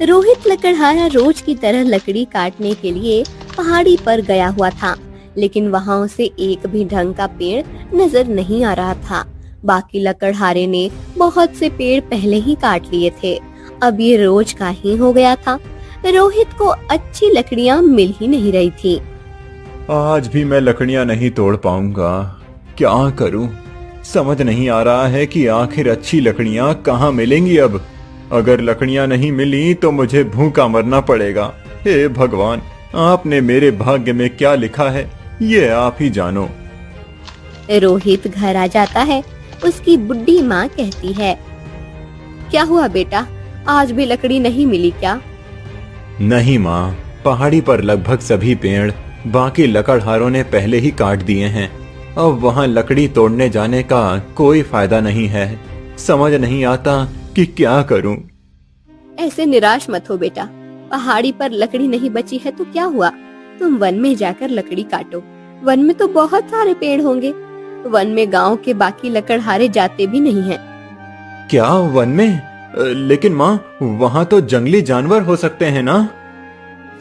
रोहित लकड़हारा रोज की तरह लकड़ी काटने के लिए पहाड़ी पर गया हुआ था, लेकिन वहां उसे एक भी ढंग का पेड़ नजर नहीं आ रहा था। बाकी लकड़हारे ने बहुत से पेड़ पहले ही काट लिए थे। अब ये रोज का ही हो गया था। रोहित को अच्छी लकड़ियां मिल ही नहीं रही थी। आज भी मैं लकड़ियां नहीं तोड़ पाऊंगा, क्या करूं? समझ नहीं आ रहा है कि आखिर अच्छी लकड़ियां कहाँ मिलेंगी अब। अगर लकड़ियां नहीं मिली तो मुझे भूखा मरना पड़ेगा। हे भगवान, आपने मेरे भाग्य में क्या लिखा है ये आप ही जानो। रोहित घर आ जाता है। उसकी बुढ़ी माँ कहती है, क्या हुआ बेटा, आज भी लकड़ी नहीं मिली क्या? नहीं माँ, पहाड़ी पर लगभग सभी पेड़ बाकी लकड़हारों ने पहले ही काट दिए हैं। अब वहाँ लकड़ी तोड़ने जाने का कोई फायदा नहीं है। समझ नहीं आता कि क्या करूं। ऐसे निराश मत हो बेटा, पहाड़ी पर लकड़ी नहीं बची है तो क्या हुआ, तुम वन में जाकर लकड़ी काटो। वन में तो बहुत सारे पेड़ होंगे। वन में गांव के बाकी लकड़हारे जाते भी नहीं हैं। क्या वन में? लेकिन माँ, वहाँ तो जंगली जानवर हो सकते हैं ना?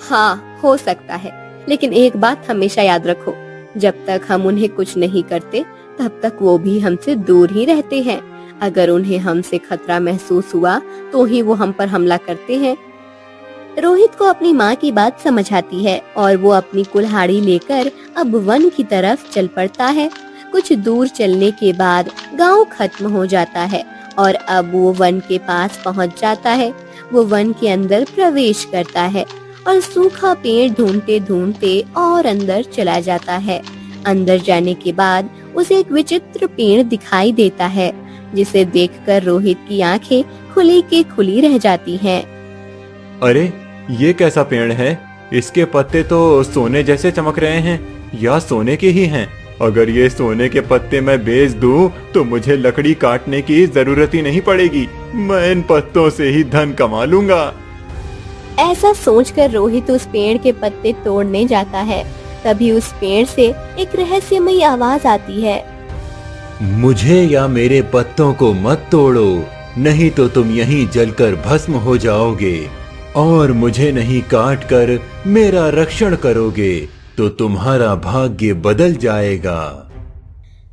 हाँ, हो सकता है, लेकिन एक बात हमेशा याद रखो, जब तक हम उन्हें कुछ नहीं करते तब तक वो भी हमसे दूर ही रहते हैं। अगर उन्हें हमसे खतरा महसूस हुआ तो ही वो हम पर हमला करते हैं। रोहित को अपनी माँ की बात समझ आती है और वो अपनी कुल्हाड़ी लेकर अब वन की तरफ चल पड़ता है। कुछ दूर चलने के बाद गांव खत्म हो जाता है और अब वो वन के पास पहुंच जाता है। वो वन के अंदर प्रवेश करता है और सूखा पेड़ ढूंढते ढूंढते और अंदर चला जाता है। अंदर जाने के बाद उसे एक विचित्र पेड़ दिखाई देता है, जिसे देखकर रोहित की आंखें खुली की खुली रह जाती हैं। अरे, ये कैसा पेड़ है? इसके पत्ते तो सोने जैसे चमक रहे हैं, या सोने के ही हैं। अगर ये सोने के पत्ते मैं बेच दूं तो मुझे लकड़ी काटने की जरूरत ही नहीं पड़ेगी। मैं इन पत्तों से ही धन कमा लूंगा। ऐसा सोचकर रोहित उस पेड़ के पत्ते तोड़ने जाता है। तभी उस पेड़ से एक रहस्यमयी आवाज आती है, मुझे या मेरे पत्तों को मत तोड़ो, नहीं तो तुम यहीं जलकर भस्म हो जाओगे। और मुझे नहीं काट कर मेरा रक्षण करोगे तो तुम्हारा भाग्य बदल जाएगा।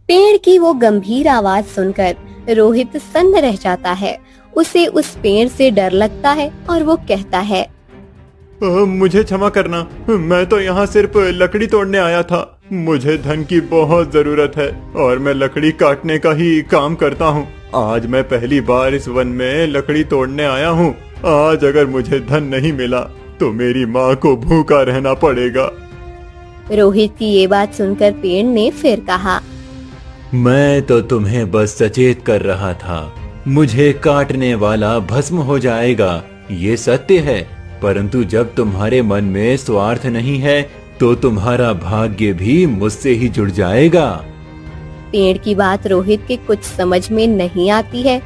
पेड़ की वो गंभीर आवाज सुनकर रोहित सन्न रह जाता है। उसे उस पेड़ से डर लगता है और वो कहता है, मुझे क्षमा करना, मैं तो यहाँ सिर्फ लकड़ी तोड़ने आया था। मुझे धन की बहुत जरूरत है और मैं लकड़ी काटने का ही काम करता हूँ। आज मैं पहली बार इस वन में लकड़ी तोड़ने आया हूँ। आज अगर मुझे धन नहीं मिला तो मेरी माँ को भूखा रहना पड़ेगा। रोहित की ये बात सुनकर पेड़ ने फिर कहा, मैं तो तुम्हें बस सचेत कर रहा था। मुझे काटने वाला भस्म हो जाएगा, ये सत्य है। परंतु जब तुम्हारे मन में स्वार्थ नहीं है तो तुम्हारा भाग्य भी मुझसे ही जुड़ जाएगा। पेड़ की बात रोहित के कुछ समझ में नहीं आती है।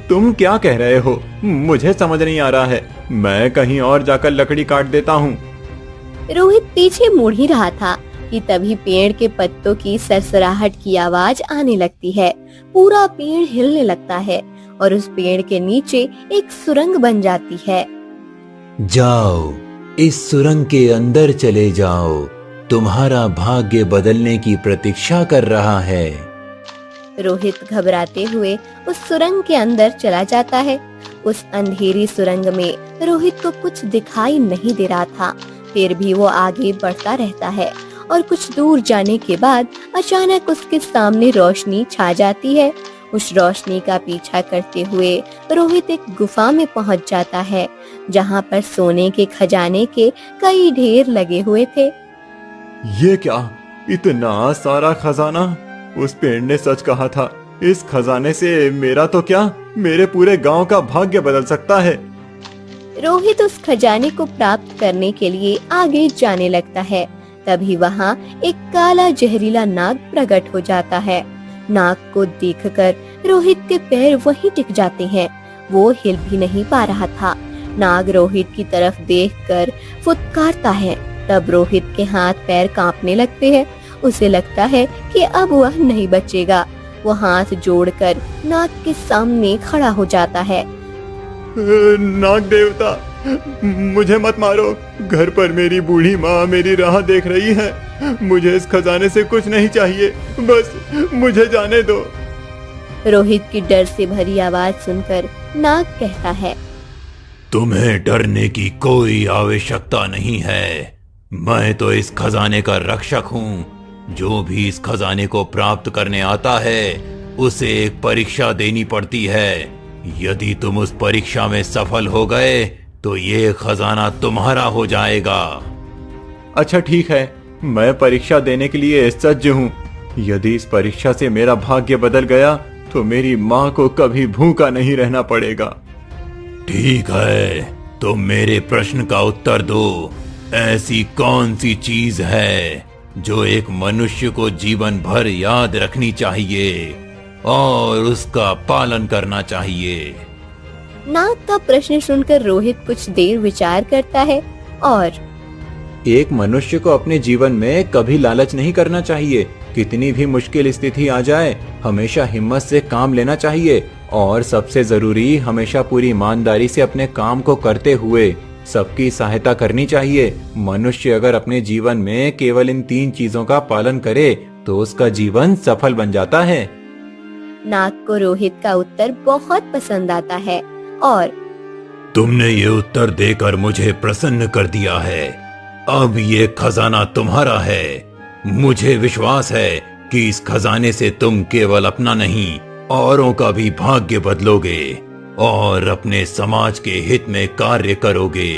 तुम क्या कह रहे हो? मुझे समझ नहीं आ रहा है। मैं कहीं और जाकर लकड़ी काट देता हूँ। रोहित पीछे मुड़ ही रहा था कि तभी पेड़ के पत्तों की सरसराहट की आवाज आने लगती है। पूरा पेड़ हिलने लगता है और उस पेड़ के नीचे एक सुरंग बन जाती है। जाओ, इस सुरंग के अंदर चले जाओ, तुम्हारा भाग्य बदलने की प्रतीक्षा कर रहा है। रोहित घबराते हुए उस सुरंग के अंदर चला जाता है। उस अंधेरी सुरंग में रोहित को कुछ दिखाई नहीं दे रहा था, फिर भी वो आगे बढ़ता रहता है और कुछ दूर जाने के बाद अचानक उसके सामने रोशनी छा जाती है। उस रोशनी का पीछा करते हुए रोहित एक गुफा में पहुंच जाता है, जहां पर सोने के खजाने के कई ढेर लगे हुए थे। ये क्या, इतना सारा खजाना? उस पेड़ ने सच कहा था। इस खजाने से मेरा तो क्या, मेरे पूरे गांव का भाग्य बदल सकता है। रोहित उस खजाने को प्राप्त करने के लिए आगे जाने लगता है। तभी वहाँ एक काला जहरीला नाग प्रकट हो जाता है। नाग को देखकर रोहित के पैर वहीं टिक जाते हैं। वो हिल भी नहीं पा रहा था। नाग रोहित की तरफ देखकर फुदकारता है। तब रोहित के हाथ पैर कांपने लगते हैं। उसे लगता है कि अब वह नहीं बचेगा। वो हाथ जोड़कर नाग के सामने खड़ा हो जाता है। नाग देवता, मुझे मत मारो। घर पर मेरी बूढ़ी माँ मेरी राह देख रही है। मुझे इस खजाने से कुछ नहीं चाहिए, बस मुझे जाने दो। रोहित की डर से भरी आवाज सुनकर नाग कहता है, तुम्हें डरने की कोई आवश्यकता नहीं है। मैं तो इस खजाने का रक्षक हूँ। जो भी इस खजाने को प्राप्त करने आता है उसे एक परीक्षा देनी पड़ती है। यदि तुम उस परीक्षा में सफल हो गए तो ये खजाना तुम्हारा हो जाएगा। अच्छा ठीक है, मैं परीक्षा देने के लिए सज्ज हूँ। यदि इस परीक्षा से मेरा भाग्य बदल गया तो मेरी माँ को कभी भूखा नहीं रहना पड़ेगा। ठीक है, तुम मेरे प्रश्न का उत्तर दो। ऐसी कौन सी चीज है जो एक मनुष्य को जीवन भर याद रखनी चाहिए और उसका पालन करना चाहिए? नाग का प्रश्न सुनकर रोहित कुछ देर विचार करता है और एक मनुष्य को अपने जीवन में कभी लालच नहीं करना चाहिए। कितनी भी मुश्किल स्थिति आ जाए, हमेशा हिम्मत से काम लेना चाहिए और सबसे जरूरी, हमेशा पूरी ईमानदारी से अपने काम को करते हुए सबकी सहायता करनी चाहिए। मनुष्य अगर अपने जीवन में केवल इन 3 चीजों का पालन करे तो उसका जीवन सफल बन जाता है। नाग को रोहित का उत्तर बहुत पसंद आता है और तुमने ये उत्तर देकर मुझे प्रसन्न कर दिया है। अब ये खजाना तुम्हारा है। मुझे विश्वास है कि इस खजाने से तुम केवल अपना नहीं, औरों का भी भाग्य बदलोगे और अपने समाज के हित में कार्य करोगे।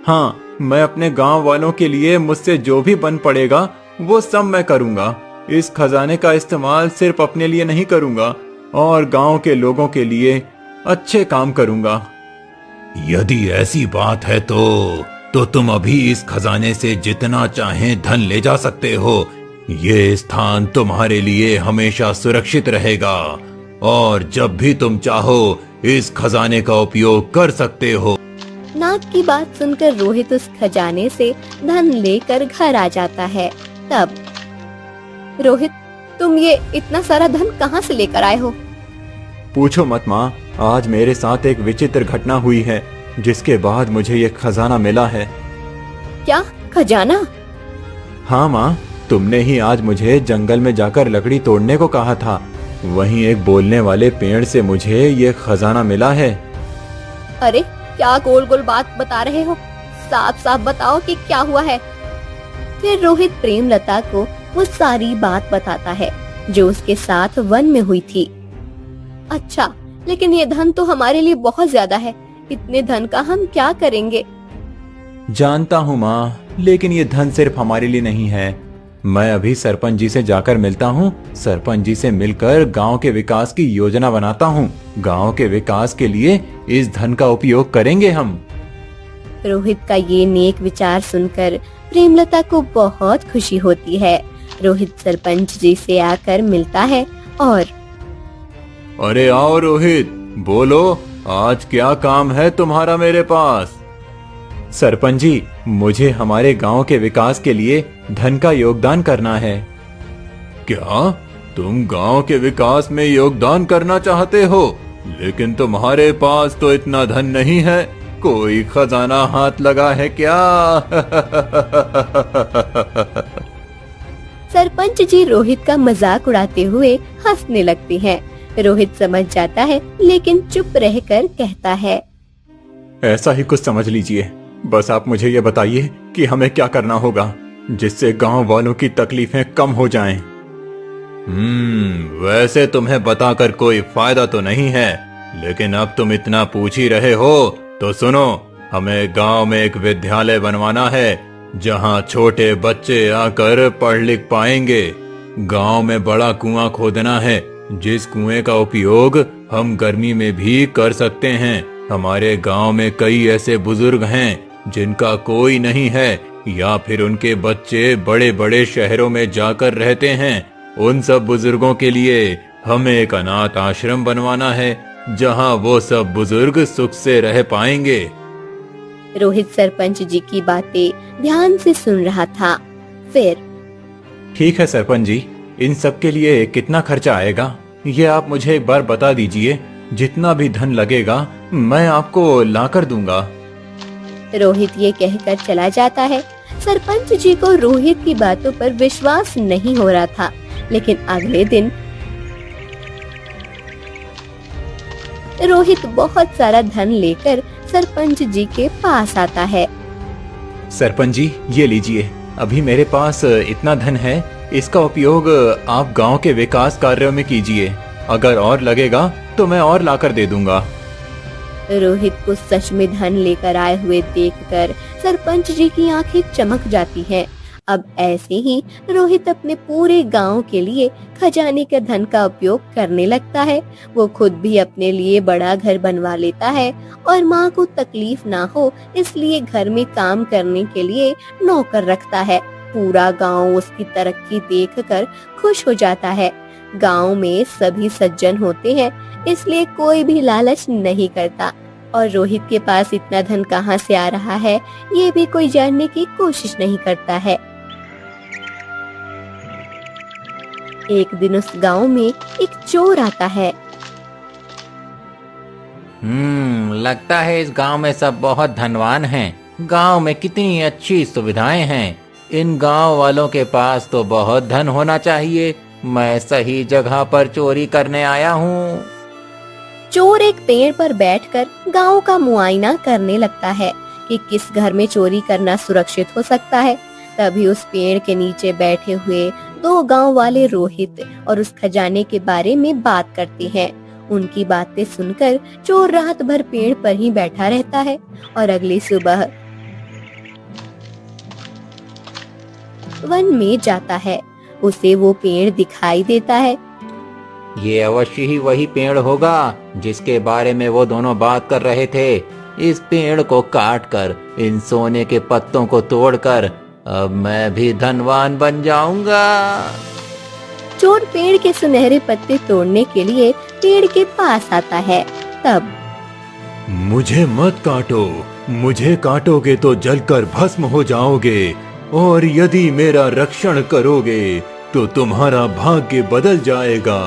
हाँ, मैं अपने गांव वालों के लिए मुझसे जो भी बन पड़ेगा वो सब मैं करूंगा। इस खजाने का इस्तेमाल सिर्फ अपने लिए नहीं करूंगा और गांव के लोगों के लिए अच्छे काम करूंगा। यदि ऐसी बात है तो तुम अभी इस खजाने से जितना चाहें धन ले जा सकते हो। ये स्थान तुम्हारे लिए हमेशा सुरक्षित रहेगा और जब भी तुम चाहो इस खजाने का उपयोग कर सकते हो। नाग की बात सुनकर रोहित उस खजाने से धन लेकर घर आ जाता है। तब रोहित, तुम ये इतना सारा धन कहाँ से लेकर आए हो? पूछो मत माँ, आज मेरे साथ एक विचित्र घटना हुई है जिसके बाद मुझे ये खजाना मिला है। क्या खजाना? हाँ माँ, तुमने ही आज मुझे जंगल में जाकर लकड़ी तोड़ने को कहा था। वहीं एक बोलने वाले पेड़ से मुझे ये खजाना मिला है। अरे क्या गोल गोल बात बता रहे हो? साफ साफ बताओ कि क्या हुआ है। फिर रोहित प्रेमलता को वो सारी बात बताता है जो उसके साथ वन में हुई थी। अच्छा, लेकिन ये धन तो हमारे लिए बहुत ज्यादा है। इतने धन का हम क्या करेंगे? जानता हूँ माँ, लेकिन ये धन सिर्फ हमारे लिए नहीं है। मैं अभी सरपंच जी से जाकर मिलता हूँ। सरपंच जी से मिलकर गांव के विकास की योजना बनाता हूँ। गांव के विकास के लिए इस धन का उपयोग करेंगे हम। रोहित का ये नेक विचार सुनकर प्रेमलता को बहुत खुशी होती है। रोहित सरपंच जी से आकर मिलता है और अरे आओ रोहित, बोलो आज क्या काम है तुम्हारा मेरे पास? सरपंच जी, मुझे हमारे गांव के विकास के लिए धन का योगदान करना है। क्या तुम गांव के विकास में योगदान करना चाहते हो? लेकिन तुम्हारे पास तो इतना धन नहीं है। कोई खजाना हाथ लगा है क्या? सरपंच जी रोहित का मजाक उड़ाते हुए हंसने लगते हैं। रोहित समझ जाता है लेकिन चुप रहकर कहता है, ऐसा ही कुछ समझ लीजिए। बस आप मुझे ये बताइए कि हमें क्या करना होगा जिससे गांव वालों की तकलीफें कम हो जाएं। वैसे तुम्हें बताकर कोई फायदा तो नहीं है, लेकिन अब तुम इतना पूछ ही रहे हो तो सुनो। हमें गांव में एक विद्यालय बनवाना है जहां छोटे बच्चे आकर पढ़ लिख पाएंगे। गांव में बड़ा कुआं खोदना है जिस कुएं का उपयोग हम गर्मी में भी कर सकते हैं। हमारे गांव में कई ऐसे बुजुर्ग हैं जिनका कोई नहीं है या फिर उनके बच्चे बड़े बड़े शहरों में जाकर रहते हैं। उन सब बुजुर्गों के लिए हमें एक अनाथ आश्रम बनवाना है जहां वो सब बुजुर्ग सुख से रह पाएंगे। रोहित सरपंच जी की बातें ध्यान से सुन रहा था। फिर ठीक है सरपंच जी, इन सब के लिए कितना खर्चा आएगा, ये आप मुझे एक बार बता दीजिए। जितना भी धन लगेगा मैं आपको लाकर दूंगा। रोहित ये कहकर चला जाता है। सरपंच जी को रोहित की बातों पर विश्वास नहीं हो रहा था, लेकिन अगले दिन रोहित बहुत सारा धन लेकर सरपंच जी के पास आता है। सरपंच जी, ये लीजिए, अभी मेरे पास इतना धन है, इसका उपयोग आप गांव के विकास कार्यों में कीजिए। अगर और लगेगा तो मैं और लाकर दे दूंगा। रोहित को सच में धन लेकर आए हुए देखकर सरपंच जी की आंखें चमक जाती हैं। अब ऐसे ही रोहित अपने पूरे गांव के लिए खजाने के धन का उपयोग करने लगता है। वो खुद भी अपने लिए बड़ा घर बनवा लेता है और माँ को तकलीफ ना हो इसलिए घर में काम करने के लिए नौकर रखता है। पूरा गांव उसकी तरक्की देखकर खुश हो जाता है। गांव में सभी सज्जन होते हैं, इसलिए कोई भी लालच नहीं करता और रोहित के पास इतना धन कहां से आ रहा है ये भी कोई जानने की कोशिश नहीं करता है। एक दिन उस गांव में एक चोर आता है। लगता है इस गांव में सब बहुत धनवान हैं। गांव में कितनी अच्छी सुविधाएं हैं। इन गांव वालों के पास तो बहुत धन होना चाहिए। मैं सही जगह पर चोरी करने आया हूँ। चोर एक पेड़ पर बैठकर गांव का मुआयना करने लगता है कि किस घर में चोरी करना सुरक्षित हो सकता है। तभी उस पेड़ के नीचे बैठे हुए दो गांव वाले रोहित और उस खजाने के बारे में बात करते हैं। उनकी बातें सुनकर चोर रात भर पेड़ पर ही बैठा रहता है और अगली सुबह वन में जाता है। उसे वो पेड़ दिखाई देता है। ये अवश्य ही वही पेड़ होगा जिसके बारे में वो दोनों बात कर रहे थे। इस पेड़ को काटकर इन सोने के पत्तों को तोड़कर अब मैं भी धनवान बन जाऊंगा। चोर पेड़ के सुनहरे पत्ते तोड़ने के लिए पेड़ के पास आता है। तब मुझे मत काटो, मुझे काटोगे तो जलकर भस्म हो जाओगे, और यदि मेरा रक्षण करोगे तो तुम्हारा भाग्य बदल जाएगा।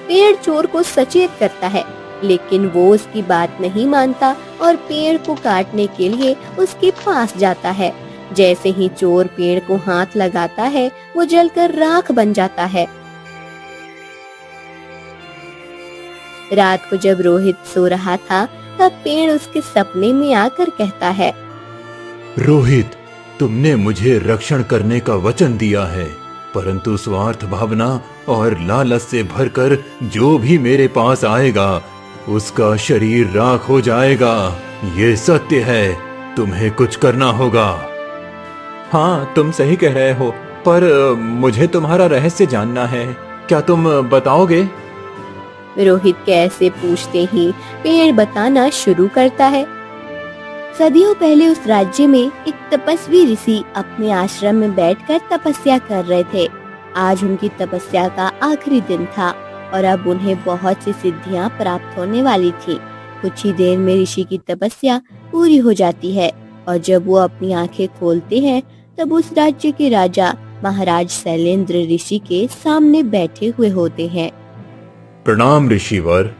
पेड़ चोर को सचेत करता है, लेकिन वो उसकी बात नहीं मानता और पेड़ को काटने के लिए उसके पास जाता है। जैसे ही चोर पेड़ को हाथ लगाता है वो जलकर राख बन जाता है। रात को जब रोहित सो रहा था तब पेड़ उसके सपने में आकर कहता है, रोहित, तुमने मुझे रक्षण करने का वचन दिया है, परंतु स्वार्थ भावना और लालच से भरकर जो भी मेरे पास आएगा उसका शरीर राख हो जाएगा। ये सत्य है, तुम्हें कुछ करना होगा। हाँ, तुम सही कह रहे हो, पर मुझे तुम्हारा रहस्य जानना है। क्या तुम बताओगे? रोहित के ऐसे पूछते ही पेड़ बताना शुरू करता है। सदियों पहले उस राज्य में एक तपस्वी ऋषि अपने आश्रम में बैठकर तपस्या कर रहे थे। आज उनकी तपस्या का आखिरी दिन था और अब उन्हें बहुत सी सिद्धियां प्राप्त होने वाली थी। कुछ ही देर में ऋषि की तपस्या पूरी हो जाती है और जब वो अपनी आंखें खोलते हैं तब उस राज्य के राजा महाराज शैलेंद्र ऋषि के सामने बैठे हुए होते हैं। प्रणाम ऋषिवर।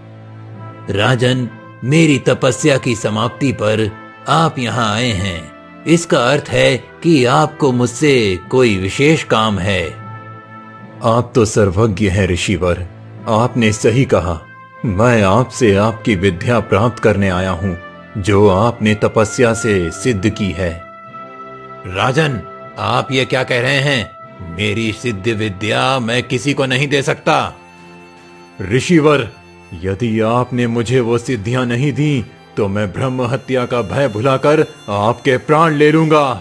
राजन, मेरी तपस्या की समाप्ति पर आप यहाँ आए हैं। इसका अर्थ है कि आपको मुझसे कोई विशेष काम है। आप तो सर्वज्ञ हैं ऋषिवर, आपने सही कहा। मैं आपसे आपकी विद्या प्राप्त करने आया हूँ जो आपने तपस्या से सिद्ध की है। राजन, आप ये क्या कह रहे हैं? मेरी सिद्ध विद्या मैं किसी को नहीं दे सकता। ऋषिवर, यदि आपने मुझे वो सिद्धियां नहीं दी तो मैं ब्रह्म हत्या का भय भुलाकर आपके प्राण ले लूंगा।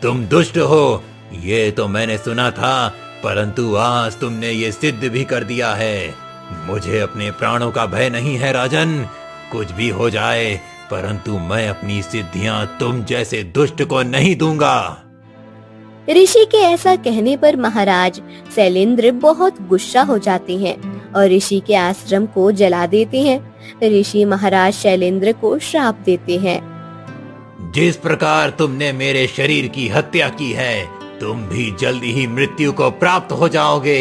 तुम दुष्ट हो, ये तो मैंने सुना था, परंतु आज तुमने ये सिद्ध भी कर दिया है। मुझे अपने प्राणों का भय नहीं है राजन। कुछ भी हो जाए, परंतु मैं अपनी सिद्धियां तुम जैसे दुष्ट को नहीं दूंगा। ऋषि के ऐसा कहने पर महाराज शैलेंद्र बहुत गुस्सा हो जाते हैं और ऋषि के आश्रम को जला देते हैं। ऋषि महाराज शैलेंद्र को श्राप देते हैं। जिस प्रकार तुमने मेरे शरीर की हत्या की है, तुम भी जल्दी ही मृत्यु को प्राप्त हो जाओगे।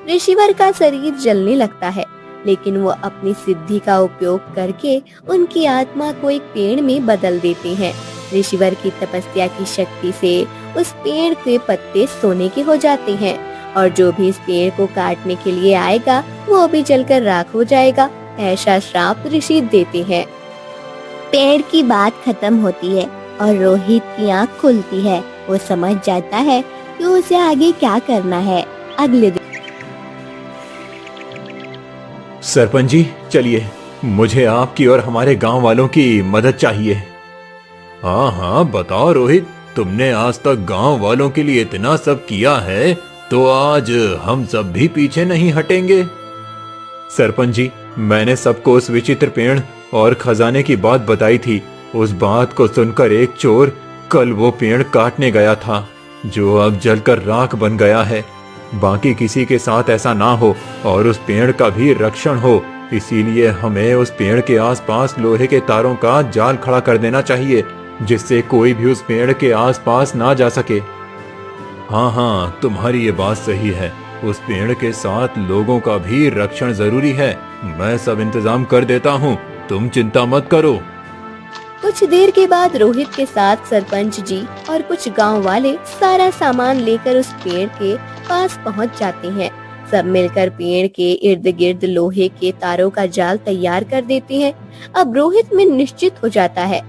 ऋषिवर का शरीर जलने लगता है, लेकिन वो अपनी सिद्धि का उपयोग करके उनकी आत्मा को एक पेड़ में बदल देते हैं। ऋषिवर की तपस्या की शक्ति से उस पेड़ के पत्ते सोने के हो जाते हैं और जो भी इस पेड़ को काटने के लिए आएगा वो भी जलकर राख हो जाएगा। ऐसा श्राप ऋषि देते हैं। पेड़ की बात खत्म होती है और रोहित की आँख खुलती है। वो समझ जाता है कि उसे आगे क्या करना है। अगले दिन सरपंच जी चलिए, मुझे आपकी और हमारे गांव वालों की मदद चाहिए। हाँ हाँ बताओ रोहित, तुमने आज तक गांव वालों के लिए इतना सब किया है तो आज हम सब भी पीछे नहीं हटेंगे। सरपंच जी, मैंने सबको उस विचित्र पेड़ और खजाने की बात बताई थी। उस बात को सुनकर एक चोर कल वो पेड़ काटने गया था जो अब जलकर राख बन गया है। बाकी किसी के साथ ऐसा ना हो और उस पेड़ का भी रक्षण हो, इसीलिए हमें उस पेड़ के आसपास लोहे के तारों का जाल खड़ा कर देना चाहिए जिससे कोई भी उस पेड़ के आसपास ना जा सके। हाँ हाँ, तुम्हारी ये बात सही है। उस पेड़ के साथ लोगों का भी रक्षण जरूरी है। मैं सब इंतजाम कर देता हूँ, तुम चिंता मत करो। कुछ देर के बाद रोहित के साथ सरपंच जी और कुछ गांव वाले सारा सामान लेकर उस पेड़ के पास पहुंच जाते हैं। सब मिलकर पेड़ के इर्द गिर्द लोहे के तारों का जाल तैयार कर देते हैं। अब रोहित में निश्चित हो जाता है।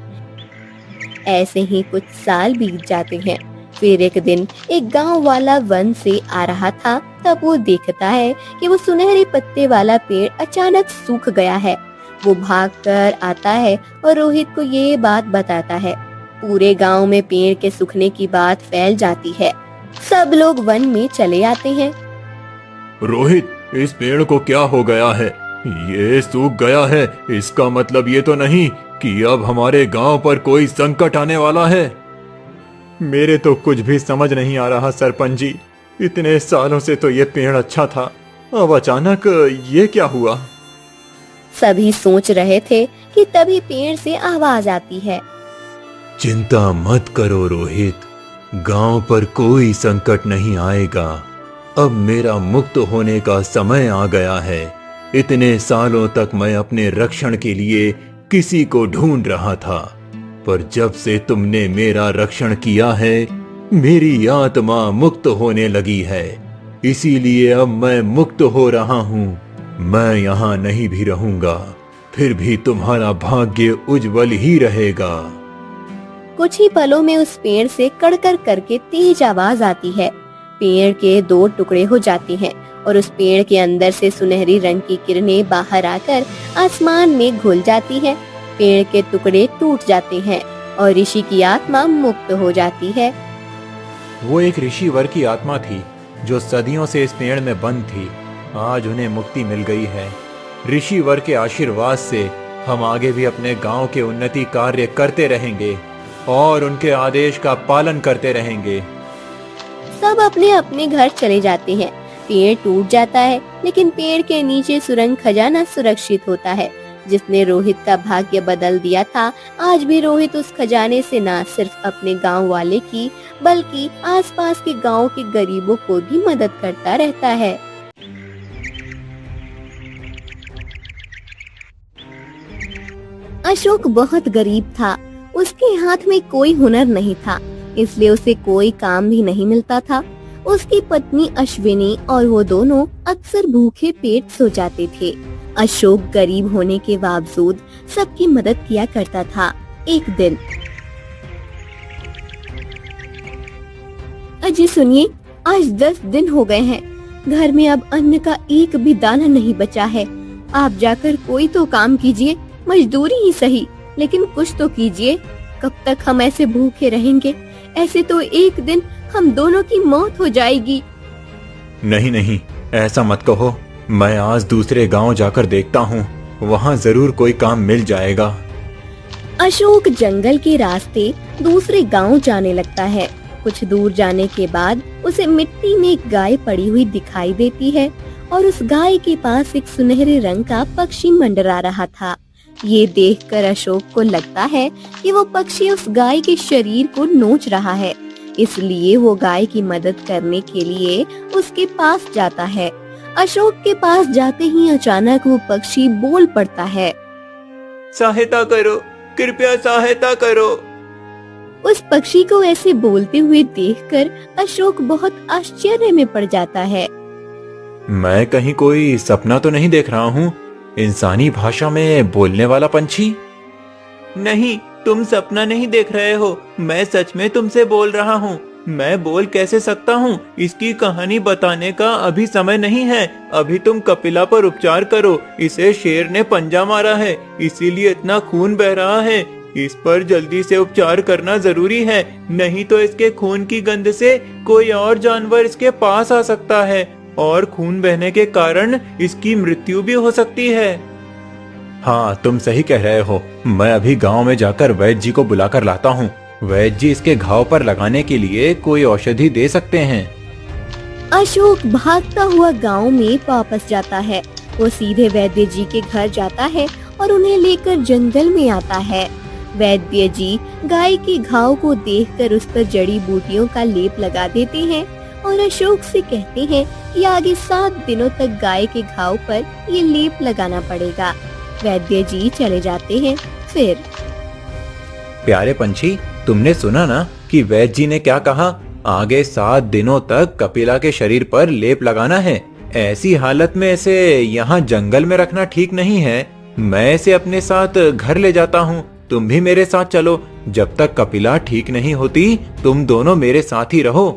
ऐसे ही कुछ साल बीत जाते हैं। फिर एक दिन एक गांव वाला वन से आ रहा था, तब वो देखता है कि वो सुनहरे पत्ते वाला पेड़ अचानक सूख गया है। वो भागकर आता है और रोहित को ये बात बताता है। पूरे गांव में पेड़ के सूखने की बात फैल जाती है। सब लोग वन में चले आते हैं। रोहित, इस पेड़ को क्या हो गया है? ये सूख गया है, इसका मतलब ये तो नहीं कि अब हमारे गांव पर कोई संकट आने वाला है। मेरे तो कुछ भी समझ नहीं आ रहा सरपंच जी। इतने सालों से तो ये पेड़ अच्छा था, अब अचानक ये क्या हुआ? सभी सोच रहे थे कि तभी पेड़ से आवाज आती है। चिंता मत करो रोहित, गांव पर कोई संकट नहीं आएगा। अब मेरा मुक्त होने का समय आ गया है। इतने सालों तक मैं अपने रक्षण के लिए किसी को ढूंढ रहा था, पर जब से तुमने मेरा रक्षण किया है मेरी आत्मा मुक्त होने लगी है। इसीलिए अब मैं मुक्त हो रहा हूँ। मैं यहाँ नहीं भी रहूंगा, फिर भी तुम्हारा भाग्य उज्जवल ही रहेगा। कुछ ही पलों में उस पेड़ से कड़कर करके तेज आवाज आती है। पेड़ के 2 टुकड़े हो जाते हैं और उस पेड़ के अंदर से सुनहरी रंग की किरणें बाहर आकर आसमान में घुल जाती हैं। पेड़ के टुकड़े टूट जाते हैं और ऋषि की आत्मा मुक्त हो जाती है। वो एक ऋषि वर की आत्मा थी जो सदियों से इस पेड़ में बंद थी। आज उन्हें मुक्ति मिल गई है। ऋषि वर के आशीर्वाद से हम आगे भी अपने गांव के उन्नति कार्य करते रहेंगे और उनके आदेश का पालन करते रहेंगे। सब अपने अपने घर चले जाते हैं। पेड़ टूट जाता है, लेकिन पेड़ के नीचे सुरंग खजाना सुरक्षित होता है जिसने रोहित का भाग्य बदल दिया था। आज भी रोहित उस खजाने से न सिर्फ अपने गांव वाले की बल्कि आसपास के गांव के गरीबों को भी मदद करता रहता है। अशोक बहुत गरीब था। उसके हाथ में कोई हुनर नहीं था, इसलिए उसे कोई काम भी नहीं मिलता था। उसकी पत्नी अश्विनी और वो दोनों अक्सर भूखे पेट सो जाते थे। अशोक गरीब होने के बावजूद सबकी मदद किया करता था। एक दिन, अजी सुनिए, आज 10 दिन हो गए हैं। घर में अब अन्न का एक भी दाना नहीं बचा है। आप जाकर कोई तो काम कीजिए, मजदूरी ही सही, लेकिन कुछ तो कीजिए। कब तक हम ऐसे भूखे रहेंगे? ऐसे तो एक दिन हम दोनों की मौत हो जाएगी। नहीं नहीं, ऐसा मत कहो। मैं आज दूसरे गांव जाकर देखता हूँ, वहाँ जरूर कोई काम मिल जाएगा। अशोक जंगल के रास्ते दूसरे गांव जाने लगता है। कुछ दूर जाने के बाद उसे मिट्टी में एक गाय पड़ी हुई दिखाई देती है और उस गाय के पास एक सुनहरे रंग का पक्षी मंडरा रहा था। ये देखकर अशोक को लगता है कि वो पक्षी उस गाय के शरीर को नोच रहा है, इसलिए वो गाय की मदद करने के लिए उसके पास जाता है। अशोक के पास जाते ही अचानक वो पक्षी बोल पड़ता है। सहायता करो, कृपया सहायता करो। उस पक्षी को ऐसे बोलते हुए देखकर अशोक बहुत आश्चर्य में पड़ जाता है। मैं कहीं कोई सपना तो नहीं देख रहा हूँ? इंसानी भाषा में बोलने वाला पंछी? नहीं, तुम सपना नहीं देख रहे हो, मैं सच में तुमसे बोल रहा हूँ। मैं बोल कैसे सकता हूँ? इसकी कहानी बताने का अभी समय नहीं है। अभी तुम कपिला पर उपचार करो। इसे शेर ने पंजा मारा है, इसीलिए इतना खून बह रहा है। इस पर जल्दी से उपचार करना जरूरी है, नहीं तो इसके खून की गंध से कोई और जानवर इसके पास आ सकता है और खून बहने के कारण इसकी मृत्यु भी हो सकती है। हाँ, तुम सही कह रहे हो। मैं अभी गांव में जाकर वैद्य जी को बुलाकर लाता हूँ। वैद्य जी इसके घाव पर लगाने के लिए कोई औषधि दे सकते हैं। अशोक भागता हुआ गांव में वापस जाता है। वो सीधे वैद्य जी के घर जाता है और उन्हें लेकर जंगल में आता है। वैद्य जी गाय के घाव को देखकर उस पर जड़ी बूटियों का लेप लगा देते हैं और अशोक से कहते हैं कि आगे 7 दिनों तक गाय के घाव पर ये लेप लगाना पड़ेगा। वैद्य जी चले जाते हैं। फिर प्यारे पंछी, तुमने सुना ना कि वैद्य जी ने क्या कहा? आगे 7 दिनों तक कपिला के शरीर पर लेप लगाना है। ऐसी हालत में इसे यहाँ जंगल में रखना ठीक नहीं है। मैं इसे अपने साथ घर ले जाता हूँ। तुम भी मेरे साथ चलो। जब तक कपिला ठीक नहीं होती, तुम दोनों मेरे साथ ही रहो।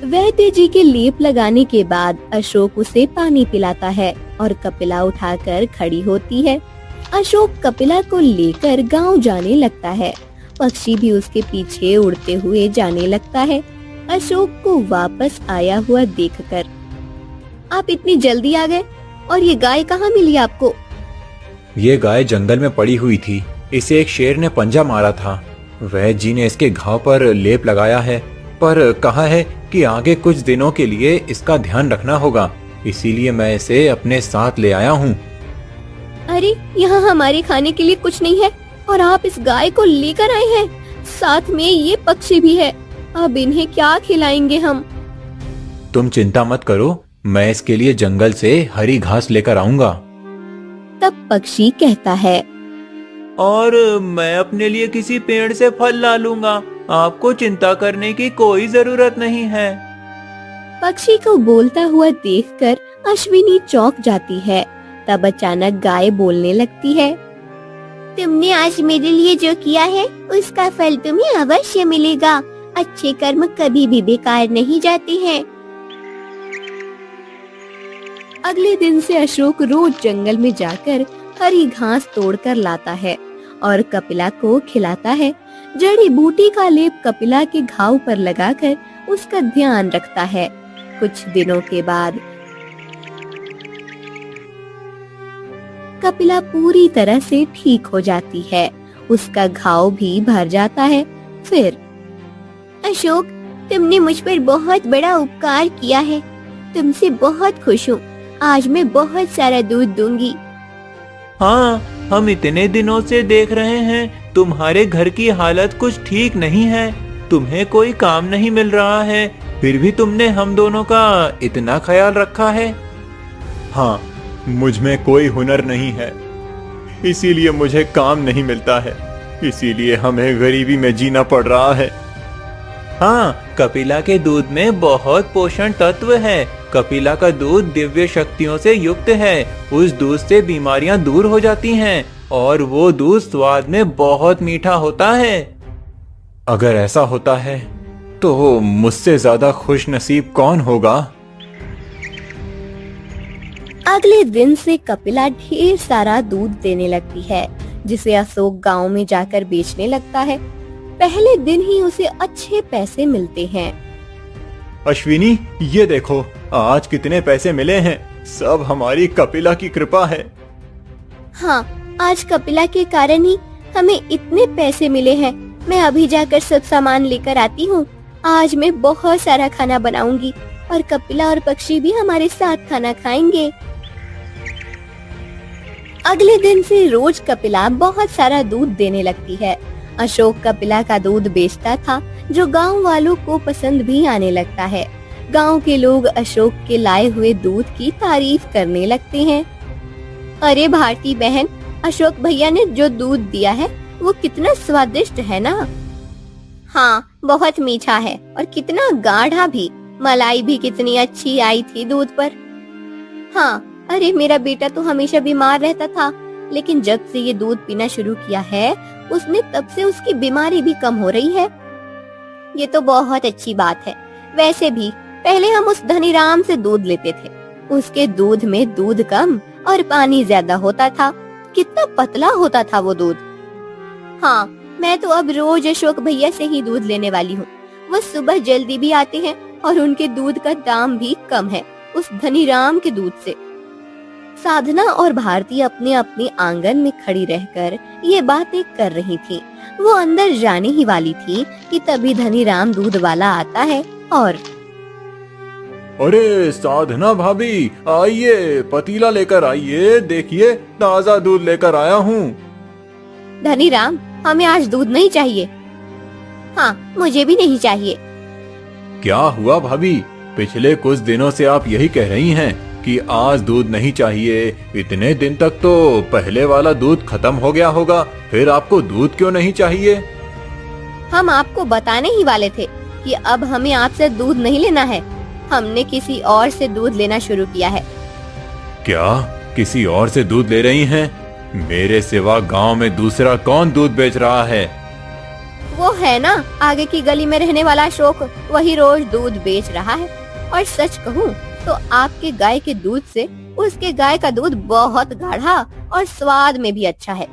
वैद्य जी के लेप लगाने के बाद अशोक उसे पानी पिलाता है और कपिला उठाकर खड़ी होती है। अशोक कपिला को लेकर गांव जाने लगता है। पक्षी भी उसके पीछे उड़ते हुए जाने लगता है। अशोक को वापस आया हुआ देखकर, आप इतनी जल्दी आ गए? और ये गाय कहाँ मिली आपको? ये गाय जंगल में पड़ी हुई थी। इसे एक शेर ने पंजा मारा था। वैद्य जी ने इसके घाव पर लेप लगाया है, पर कहा है कि आगे कुछ दिनों के लिए इसका ध्यान रखना होगा। इसीलिए मैं इसे अपने साथ ले आया हूँ। अरे, यहाँ हमारे खाने के लिए कुछ नहीं है और आप इस गाय को लेकर आए हैं। साथ में ये पक्षी भी है। अब इन्हें क्या खिलाएंगे हम? तुम चिंता मत करो, मैं इसके लिए जंगल से हरी घास लेकर आऊंगा। तब पक्षी कहता है, और मैं अपने लिए किसी पेड़ से फल ला लूंगा। आपको चिंता करने की कोई जरूरत नहीं है। पक्षी को बोलता हुआ देखकर अश्विनी चौंक जाती है। तब अचानक गाय बोलने लगती है, तुमने आज मेरे लिए जो किया है उसका फल तुम्हें अवश्य मिलेगा। अच्छे कर्म कभी भी बेकार नहीं जाते हैं। अगले दिन से अशोक रोज जंगल में जाकर हरी घास तोड़कर लाता है और कपिला को खिलाता है। जड़ी बूटी का लेप कपिला के घाव पर लगाकर उसका ध्यान रखता है। कुछ दिनों के बाद कपिला पूरी तरह से ठीक हो जाती है। उसका घाव भी भर जाता है। फिर अशोक, तुमने मुझ पर बहुत बड़ा उपकार किया है। तुमसे बहुत खुश हूँ। आज मैं बहुत सारा दूध दूंगी। हाँ, हम इतने दिनों से देख रहे हैं तुम्हारे घर की हालत कुछ ठीक नहीं है। तुम्हें कोई काम नहीं मिल रहा है, फिर भी तुमने हम दोनों का इतना ख्याल रखा है। हाँ, मुझ में कोई हुनर नहीं है, इसीलिए मुझे काम नहीं मिलता है। इसीलिए हमें गरीबी में जीना पड़ रहा है। हाँ, कपिला के दूध में बहुत पोषण तत्व है। कपिला का दूध दिव्य शक्तियों से युक्त है। उस दूध से बीमारियां दूर हो जाती हैं और वो दूध स्वाद में बहुत मीठा होता है। अगर ऐसा होता है तो मुझसे ज्यादा खुश नसीब कौन होगा? अगले दिन से कपिला ढेर सारा दूध देने लगती है, जिसे अशोक गांव में जाकर बेचने लगता है। पहले दिन ही उसे अच्छे पैसे मिलते हैं। अश्विनी, ये देखो आज कितने पैसे मिले हैं। सब हमारी कपिला की कृपा है। हाँ, आज कपिला के कारण ही हमें इतने पैसे मिले हैं। मैं अभी जाकर सब सामान लेकर आती हूँ। आज मैं बहुत सारा खाना बनाऊंगी और कपिला और पक्षी भी हमारे साथ खाना खाएंगे। अगले दिन से रोज कपिला बहुत सारा दूध देने लगती है। अशोक कपिला का दूध बेचता था, जो गांव वालों को पसंद भी आने लगता है। गांव के लोग अशोक के लाए हुए दूध की तारीफ करने लगते हैं। अरे भारती बहन, अशोक भैया ने जो दूध दिया है वो कितना स्वादिष्ट है ना। हाँ, बहुत मीठा है और कितना गाढ़ा भी। मलाई भी कितनी अच्छी आई थी दूध पर। हाँ, अरे मेरा बेटा तो हमेशा बीमार रहता था, लेकिन जब से ये दूध पीना शुरू किया है उसने तब से उसकी बीमारी भी कम हो रही है। ये तो बहुत अच्छी बात है। वैसे भी पहले हम उस धनीराम से दूध लेते थे। उसके दूध में दूध कम और पानी ज्यादा होता था। कितना पतला होता था वो दूध। हाँ, मैं तो अब रोज अशोक भैया से ही दूध लेने वाली हूँ। वो सुबह जल्दी भी आते हैं और उनके दूध का दाम भी कम है उस धनीराम के दूध से। साधना और भारती अपने अपने आंगन में खड़ी रहकर ये बातें कर रही थी। वो अंदर जाने ही वाली थी कि तभी धनीराम दूध वाला आता है और अरे साधना भाभी, आइए, पतीला लेकर आइए, देखिए ताजा दूध लेकर आया हूँ। धनीराम, हमें आज दूध नहीं चाहिए। हाँ, मुझे भी नहीं चाहिए। क्या हुआ भाभी? पिछले कुछ दिनों से आप यही कह रही हैं कि आज दूध नहीं चाहिए। इतने दिन तक तो पहले वाला दूध खत्म हो गया होगा, फिर आपको दूध क्यों नहीं चाहिए? हम आपको बताने ही वाले थे कि अब हमें आपसे दूध नहीं लेना है। हमने किसी और से दूध लेना शुरू किया है। क्या किसी और से दूध ले रही हैं? मेरे सिवा गांव में दूसरा कौन दूध बेच रहा है? वो है ना, आगे की गली में रहने वाला अशोक, वही रोज दूध बेच रहा है। और सच कहूँ तो आपके गाय के दूध से उसके गाय का दूध बहुत गाढ़ा और स्वाद में भी अच्छा है।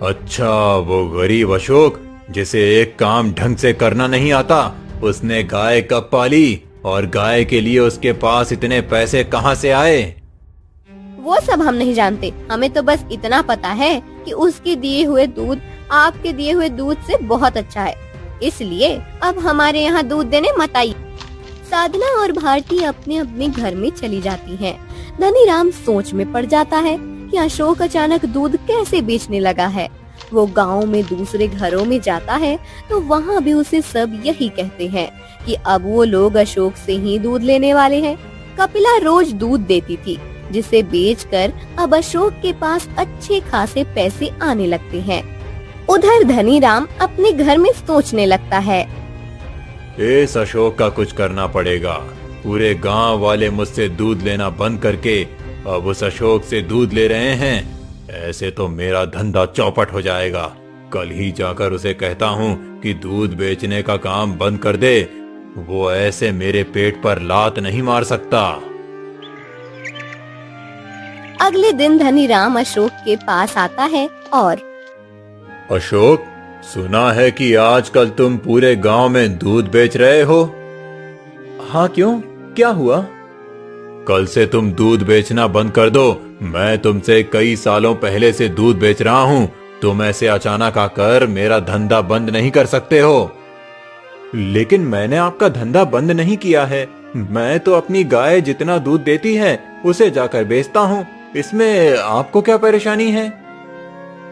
अच्छा, वो गरीब अशोक जिसे एक काम ढंग से करना नहीं आता, उसने गाय कब पाली और गाय के लिए उसके पास इतने पैसे कहाँ से आए? वो सब हम नहीं जानते। हमें तो बस इतना पता है कि उसके दिए हुए दूध आपके दिए हुए दूध से बहुत अच्छा है। इसलिए अब हमारे यहाँ दूध देने मत आइए। साधना और भारती अपने अपने घर में चली जाती हैं। धनीराम सोच में पड़ जाता है कि अशोक अचानक दूध कैसे बेचने लगा है। वो गांव में दूसरे घरों में जाता है तो वहाँ भी उसे सब यही कहते हैं कि अब वो लोग अशोक से ही दूध लेने वाले हैं। कपिला रोज दूध देती थी, जिसे बेचकर अब अशोक के पास अच्छे खासे पैसे आने लगते हैं। उधर धनीराम अपने घर में सोचने लगता है, इस अशोक का कुछ करना पड़ेगा। पूरे गांव वाले मुझसे दूध लेना बंद करके अब उस अशोक से दूध ले रहे हैं। ऐसे तो मेरा धंधा चौपट हो जाएगा। कल ही जाकर उसे कहता हूँ कि दूध बेचने का काम बंद कर दे। वो ऐसे मेरे पेट पर लात नहीं मार सकता। अगले दिन धनीराम अशोक के पास आता है और अशोक, सुना है कि आजकल तुम पूरे गांव में दूध बेच रहे हो। हाँ, क्यों, क्या हुआ? कल से तुम दूध बेचना बंद कर दो। मैं तुमसे कई सालों पहले से दूध बेच रहा हूँ। तुम ऐसे अचानक आकर मेरा धंधा बंद नहीं कर सकते हो। लेकिन मैंने आपका धंधा बंद नहीं किया है। मैं तो अपनी गाय जितना दूध देती है उसे जाकर बेचता हूँ। इसमें आपको क्या परेशानी है?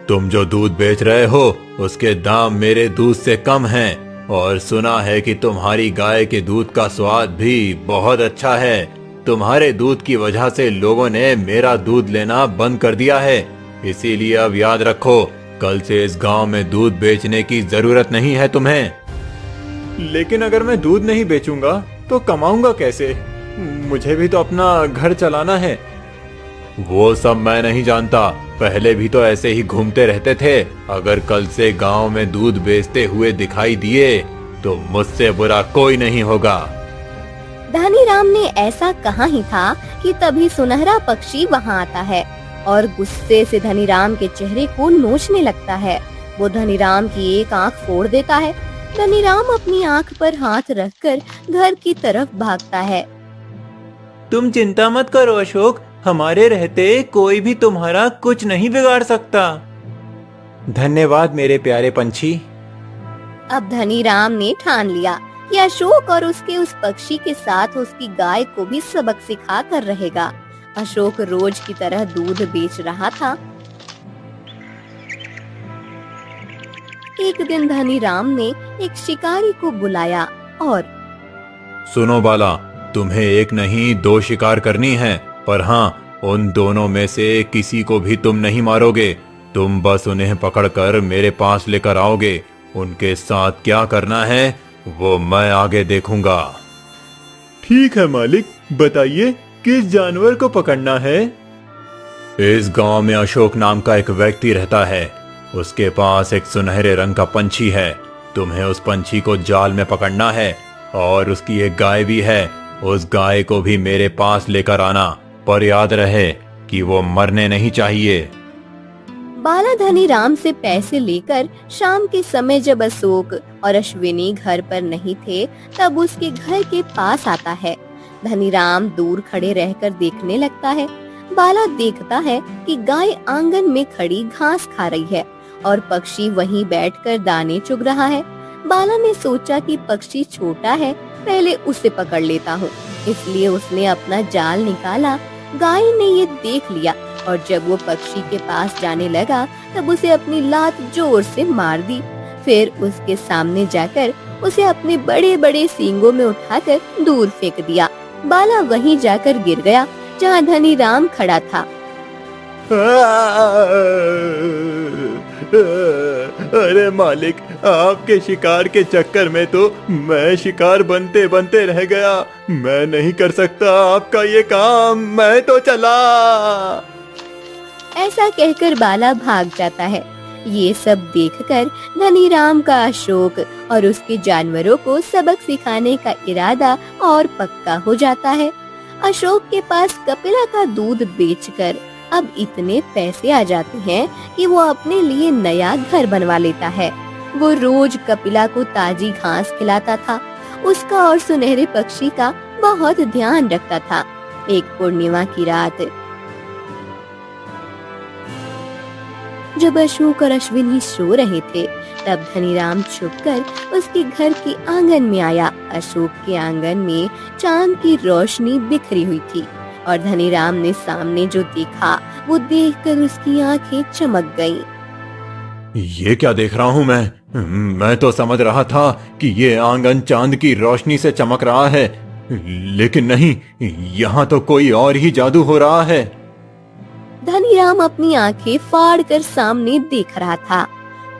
तुम जो दूध बेच रहे हो उसके दाम मेरे दूध से कम हैं और सुना है कि तुम्हारी गाय के दूध का स्वाद भी बहुत अच्छा है। तुम्हारे दूध की वजह से लोगों ने मेरा दूध लेना बंद कर दिया है। इसीलिए अब याद रखो, कल से इस गांव में दूध बेचने की जरूरत नहीं है तुम्हें। लेकिन अगर मैं दूध नहीं बेचूंगा तो कमाऊंगा कैसे? मुझे भी तो अपना घर चलाना है। वो सब मैं नहीं जानता। पहले भी तो ऐसे ही घूमते रहते थे। अगर कल से गांव में दूध बेचते हुए दिखाई दिए तो मुझसे बुरा कोई नहीं होगा। धनीराम ने ऐसा कहा ही था कि तभी सुनहरा पक्षी वहाँ आता है और गुस्से से धनीराम के चेहरे को नोचने लगता है। वो धनीराम की एक आंख फोड़ देता है। धनीराम अपनी आंख पर हाथ रखकर घर की तरफ भागता है। तुम चिंता मत करो अशोक, हमारे रहते कोई भी तुम्हारा कुछ नहीं बिगाड़ सकता। धन्यवाद मेरे प्यारे पंछी। अब धनीराम ने ठान लिया कि अशोक और उसके उस पक्षी के साथ उसकी गाय को भी सबक सिखा कर रहेगा। अशोक रोज की तरह दूध बेच रहा था। एक दिन धनीराम ने एक शिकारी को बुलाया और सुनो बाला, तुम्हें एक नहीं 2 शिकार करनी है, पर हाँ, उन दोनों में से किसी को भी तुम नहीं मारोगे। तुम बस उन्हें पकड़कर मेरे पास लेकर आओगे। उनके साथ क्या करना है वो मैं आगे देखूंगा। ठीक है मालिक, बताइए किस जानवर को पकड़ना है। इस गांव में अशोक नाम का एक व्यक्ति रहता है। उसके पास एक सुनहरे रंग का पंछी है। तुम्हें उस पंछी को जाल में पकड़ना है, और उसकी एक गाय भी है। उस गाय को भी मेरे पास लेकर आना, पर याद रहे कि वो मरने नहीं चाहिए। बाला धनीराम से पैसे लेकर शाम के समय जब अशोक और अश्विनी घर पर नहीं थे, तब उसके घर के पास आता है। धनीराम दूर खड़े रहकर देखने लगता है। बाला देखता है कि गाय आंगन में खड़ी घास खा रही है और पक्षी वहीं बैठकर दाने चुग रहा है। बाला ने सोचा कि पक्षी छोटा है, पहले उसे पकड़ लेता हूँ, इसलिए उसने अपना जाल निकाला। गाय ने ये देख लिया और जब वो पक्षी के पास जाने लगा तब उसे अपनी लात जोर से मार दी। फिर उसके सामने जाकर उसे अपने बड़े बड़े सींगों में उठाकर दूर फेंक दिया। बाला वहीं जाकर गिर गया जहाँ धनीराम खड़ा था। अरे मालिक, आपके शिकार के चक्कर में तो मैं शिकार बनते बनते रह गया। मैं नहीं कर सकता आपका ये काम, मैं तो चला। ऐसा कहकर बाला भाग जाता है। ये सब देखकर धनीराम का अशोक और उसके जानवरों को सबक सिखाने का इरादा और पक्का हो जाता है। अशोक के पास कपिला का दूध बेचकर अब इतने पैसे आ जाते हैं कि वो अपने लिए नया घर बनवा लेता है। वो रोज कपिला को ताजी घास खिलाता था, उसका और सुनहरे पक्षी का बहुत ध्यान रखता था। एक पूर्णिमा की रात जब अशोक और अश्विनी सो रहे थे, तब धनीराम छुपकर उसके घर के आंगन में आया। अशोक के आंगन में चांद की रोशनी बिखरी हुई थी और धनीराम ने सामने जो देखा वो देखकर उसकी आंखें चमक गईं। ये क्या देख रहा हूँ मैं तो समझ रहा था कि ये आंगन चांद की रोशनी से चमक रहा है, लेकिन नहीं, यहाँ तो कोई और ही जादू हो रहा है। धनीराम अपनी आंखें फाड़कर सामने देख रहा था।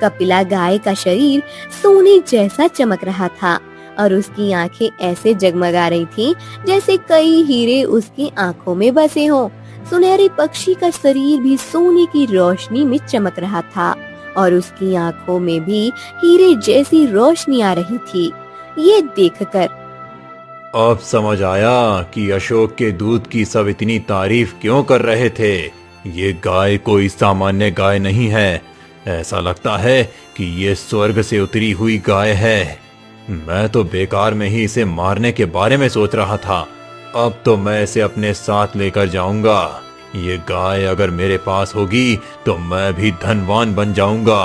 कपिला गाय का शरीर सोने जैसा चमक रहा था और उसकी आंखें ऐसे जगमगा रही थीं जैसे कई हीरे उसकी आंखों में बसे हों। सुनहरे पक्षी का शरीर भी सोने की रोशनी में चमक रहा था और उसकी आंखों में भी हीरे जैसी रोशनी आ रही थी। ये देखकर अब समझ आया कि अशोक के दूध की सब इतनी तारीफ क्यों कर रहे थे। ये गाय कोई सामान्य गाय नहीं है, ऐसा लगता है कि ये स्वर्ग से उतरी हुई गाय है। मैं तो बेकार में ही इसे मारने के बारे में सोच रहा था। अब तो मैं इसे अपने साथ लेकर जाऊंगा। ये गाय अगर मेरे पास होगी तो मैं भी धनवान बन जाऊंगा।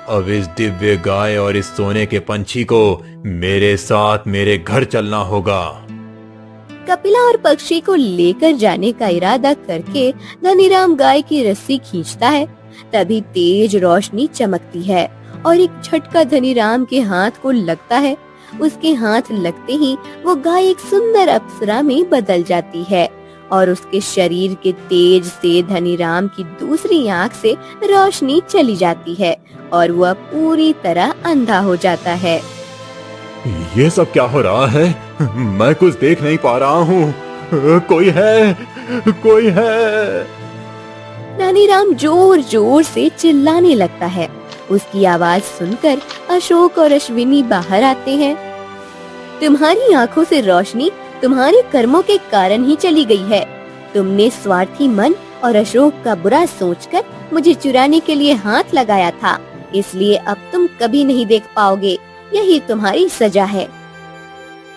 अब इस दिव्य गाय और इस सोने के पंछी को मेरे साथ मेरे घर चलना होगा। कपिला और पक्षी को लेकर जाने का इरादा करके धनीराम गाय की रस्सी खींचता है। तभी तेज रोशनी चमकती है और एक झटका धनीराम के हाथ को लगता है। उसके हाथ लगते ही वो गाय एक सुंदर अप्सरा में बदल जाती है और उसके शरीर के तेज से धनीराम की दूसरी आंख से रोशनी चली जाती है और वह पूरी तरह अंधा हो जाता है। ये सब क्या हो रहा है? मैं कुछ देख नहीं पा रहा हूँ। कोई है, कोई है। धनीराम जोर जोर से चिल्लाने लगता है। उसकी आवाज सुनकर अशोक और अश्विनी बाहर आते हैं। तुम्हारी आंखों से रोशनी तुम्हारे कर्मों के कारण ही चली गई है। तुमने स्वार्थी मन और अशोक का बुरा सोचकर मुझे चुराने के लिए हाथ लगाया था, इसलिए अब तुम कभी नहीं देख पाओगे। यही तुम्हारी सजा है।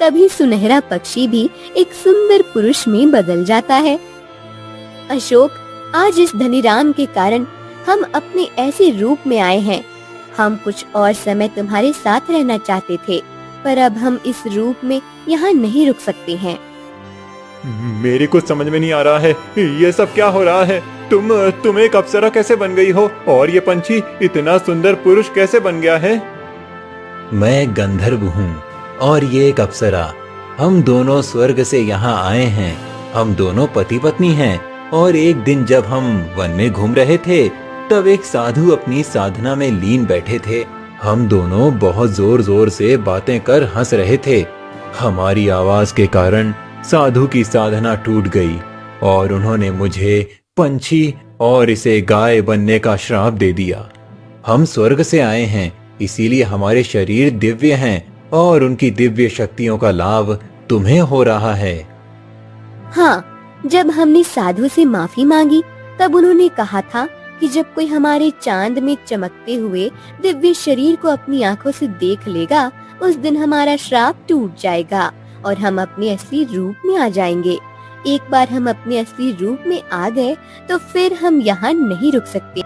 तभी सुनहरा पक्षी भी एक सुंदर पुरुष में बदल जाता है। अशोक, आज इस धनीराम के कारण हम अपने ऐसे रूप में आए हैं। हम कुछ और समय तुम्हारे साथ रहना चाहते थे, पर अब हम इस रूप में यहाँ नहीं रुक सकते हैं। मेरे कुछ समझ में नहीं आ रहा है, ये सब क्या हो रहा है। तुम एक अप्सरा कैसे बन गई हो, और ये पंछी इतना सुंदर पुरुष कैसे बन गया है? मैं गंधर्व हूँ और ये एक अप्सरा। हम दोनों स्वर्ग से यहाँ आए हैं। हम दोनों पति पत्नी हैं और एक दिन जब हम वन में घूम रहे थे तब एक साधु अपनी साधना में लीन बैठे थे। हम दोनों बहुत जोर जोर से बातें कर हंस रहे थे। हमारी आवाज के कारण साधु की साधना टूट गई और उन्होंने मुझे पंछी और इसे गाय बनने का श्राप दे दिया। हम स्वर्ग से आए हैं, इसीलिए हमारे शरीर दिव्य हैं और उनकी दिव्य शक्तियों का लाभ तुम्हें हो रहा है। हाँ, जब हमने साधु से माफी मांगी तब उन्होंने कहा था कि जब कोई हमारे चांद में चमकते हुए दिव्य शरीर को अपनी आंखों से देख लेगा उस दिन हमारा श्राप टूट जाएगा और हम अपने असली रूप में आ जाएंगे। एक बार हम अपने असली रूप में आ गए तो फिर हम यहाँ नहीं रुक सकते।